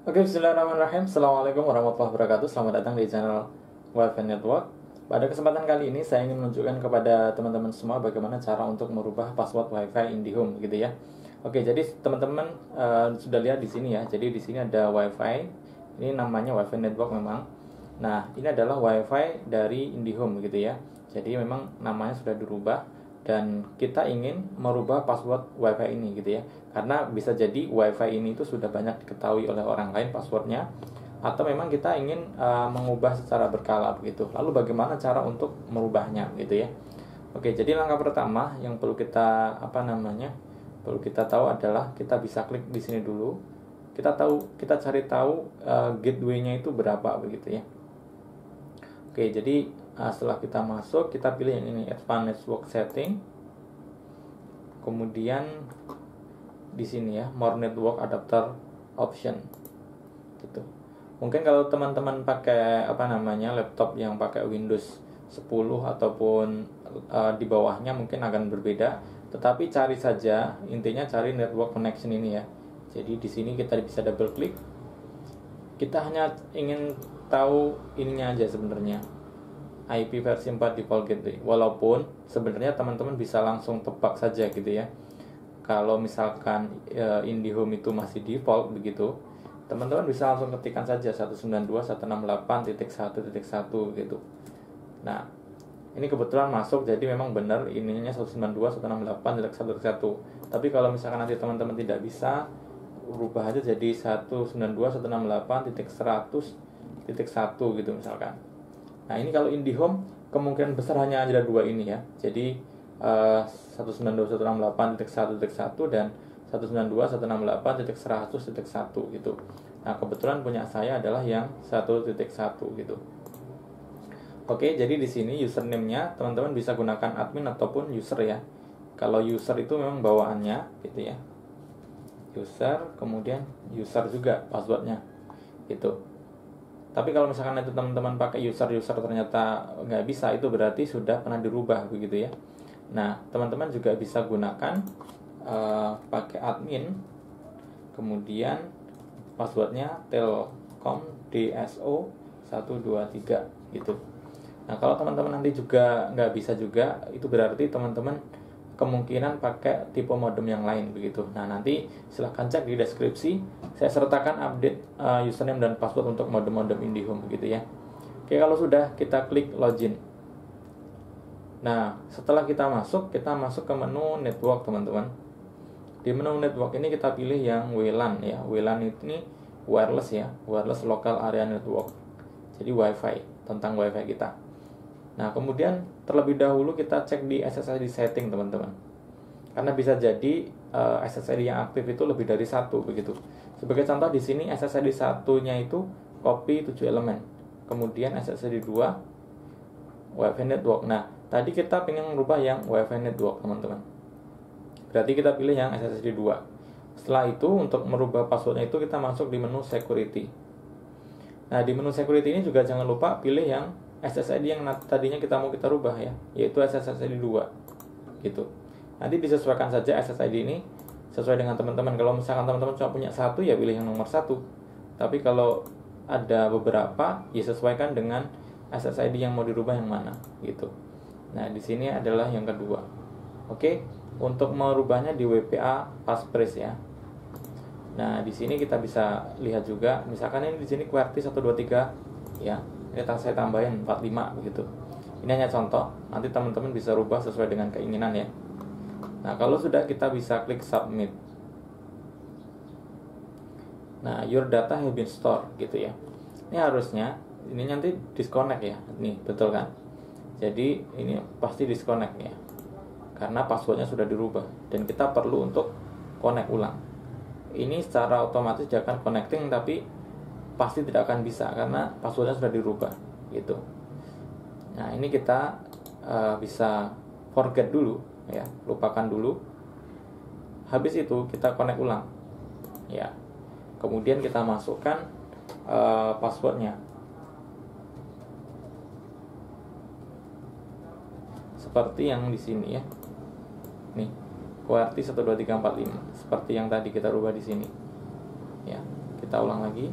Oke, bismillahirrahmanirrahim. Assalamualaikum warahmatullahi wabarakatuh. Selamat datang di channel Wi-Fi Network. Pada kesempatan kali ini saya ingin menunjukkan kepada teman-teman semua bagaimana cara untuk merubah password Wi-Fi IndiHome gitu ya. Oke, jadi teman-teman sudah lihat di sini ya. Jadi di sini ada Wi-Fi. Ini namanya Wi-Fi Network memang. Nah, ini adalah Wi-Fi dari IndiHome gitu ya. Jadi memang namanya sudah dirubah dan kita ingin merubah password Wi-Fi ini gitu ya. Karena bisa jadi Wi-Fi ini itu sudah banyak diketahui oleh orang lain passwordnya, atau memang kita ingin mengubah secara berkala begitu. Lalu bagaimana cara untuk merubahnya gitu ya. Oke, jadi langkah pertama yang perlu kita perlu kita tahu adalah kita bisa klik di sini dulu. Kita cari tahu gateway-nya itu berapa begitu ya. Oke, jadi setelah kita masuk, kita pilih yang ini, Advanced Network Setting. Kemudian di sini ya, More Network Adapter Option. Gitu. Mungkin kalau teman-teman pakai laptop yang pakai Windows 10 ataupun di bawahnya mungkin akan berbeda. Tetapi cari saja, intinya cari network connection ini ya. Jadi di sini kita bisa double klik. Kita hanya ingin tahu ininya aja sebenarnya, IP versi 4 default gateway. Walaupun sebenarnya teman-teman bisa langsung tebak saja gitu ya. Kalau misalkan IndiHome itu masih default begitu, teman-teman bisa langsung ketikkan saja 192.168.1.1 gitu. Nah, ini kebetulan masuk, jadi memang benar ininya 192.168.1.1. Tapi kalau misalkan nanti teman-teman tidak bisa, rubah aja jadi 192.168.100.1 gitu misalkan. Nah, ini kalau IndiHome kemungkinan besar hanya ada dua ini ya. Jadi 192.168.1.1 dan 192.168.100.1 gitu. Nah, kebetulan punya saya adalah yang 1.1 gitu. Oke, jadi di sini username-nya teman-teman bisa gunakan admin ataupun user ya. Kalau user itu memang bawaannya gitu ya. User, kemudian user juga passwordnya gitu. Tapi kalau misalkan itu teman-teman pakai user ternyata nggak bisa, itu berarti sudah pernah dirubah begitu ya. Nah, teman-teman juga bisa gunakan pakai admin, kemudian passwordnya telkom DSO 123 gitu. Nah, kalau teman-teman nanti juga nggak bisa juga, itu berarti teman-teman kemungkinan pakai tipe modem yang lain begitu. Nah, nanti silahkan cek di deskripsi, saya sertakan update username dan password untuk modem-modem IndiHome begitu ya. Oke, kalau sudah, kita klik login. Nah, setelah kita masuk ke menu network teman-teman. Di menu network ini kita pilih yang WLAN ya. WLAN ini wireless ya, wireless local area network. Jadi WiFi, tentang WiFi kita. Nah, kemudian terlebih dahulu kita cek di SSID setting teman-teman. Karena bisa jadi SSID yang aktif itu lebih dari satu begitu. Sebagai contoh di sini SSID satunya itu copy 7 elemen. Kemudian SSID 2 Wi-Fi network. Nah, tadi kita pengen merubah yang Wi-Fi network teman-teman. Berarti kita pilih yang SSID 2. Setelah itu untuk merubah passwordnya itu kita masuk di menu security. Nah, di menu security ini juga jangan lupa pilih yang SSID yang tadinya kita rubah ya, yaitu SSID 2 gitu. Nanti disesuaikan saja SSID ini sesuai dengan teman-teman. Kalau misalkan teman-teman cuma punya satu, ya pilih yang nomor 1. Tapi kalau ada beberapa, ya sesuaikan dengan SSID yang mau dirubah yang mana gitu. Nah, di sini adalah yang kedua. Oke, untuk merubahnya di WPA passphrase ya. Nah, di sini kita bisa lihat juga, misalkan ini di sini QWERTY 123 ya. Ini saya tambahin 45 begitu. Ini hanya contoh, nanti teman-teman bisa rubah sesuai dengan keinginan ya. Nah, kalau sudah, kita bisa klik submit. Nah, your data have been stored gitu ya. Ini harusnya ini nanti disconnect ya. Nih, betul kan? Jadi ini pasti disconnect ya. Karena passwordnya sudah dirubah dan kita perlu untuk connect ulang. Ini secara otomatis dia akan connecting, tapi pasti tidak akan bisa karena passwordnya sudah dirubah gitu. Nah, ini kita bisa forget dulu ya, lupakan dulu. Habis itu kita connect ulang ya. Kemudian kita masukkan passwordnya seperti yang di sini ya. Nih, QWERTY 12345 seperti yang tadi kita rubah di sini ya. Kita ulang lagi.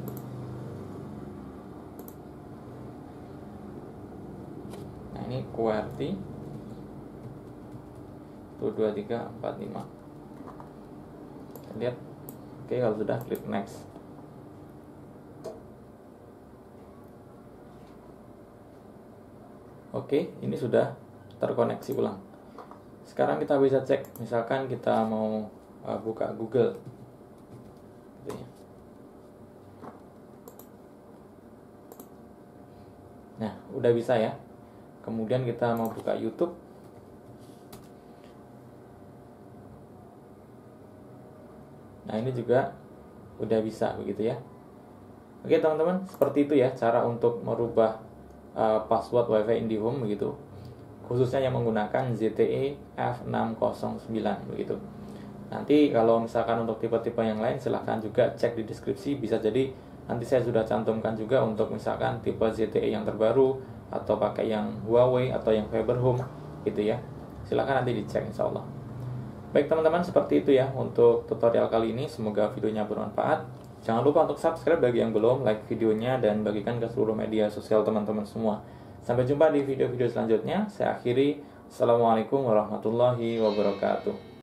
Nah, ini QWERTY 12345. Kita lihat. Oke, kalau sudah klik next. Oke, ini sudah terkoneksi ulang. Sekarang kita bisa cek, misalkan kita mau buka Google, gitu ya. Nah, udah bisa ya. Kemudian kita mau buka YouTube. Nah, ini juga udah bisa begitu ya. Oke teman-teman, seperti itu ya cara untuk merubah password WiFi IndiHome begitu. Khususnya yang menggunakan ZTE F609 begitu. Nanti kalau misalkan untuk tipe-tipe yang lain silahkan juga cek di deskripsi, bisa jadi nanti saya sudah cantumkan juga untuk misalkan tipe ZTE yang terbaru atau pakai yang Huawei atau yang Fiber Home gitu ya. Silahkan nanti dicek insya Allah. Baik teman-teman, seperti itu ya untuk tutorial kali ini. Semoga videonya bermanfaat. Jangan lupa untuk subscribe bagi yang belum, like videonya, dan bagikan ke seluruh media sosial teman-teman semua. Sampai jumpa di video-video selanjutnya. Saya akhiri. Assalamualaikum warahmatullahi wabarakatuh.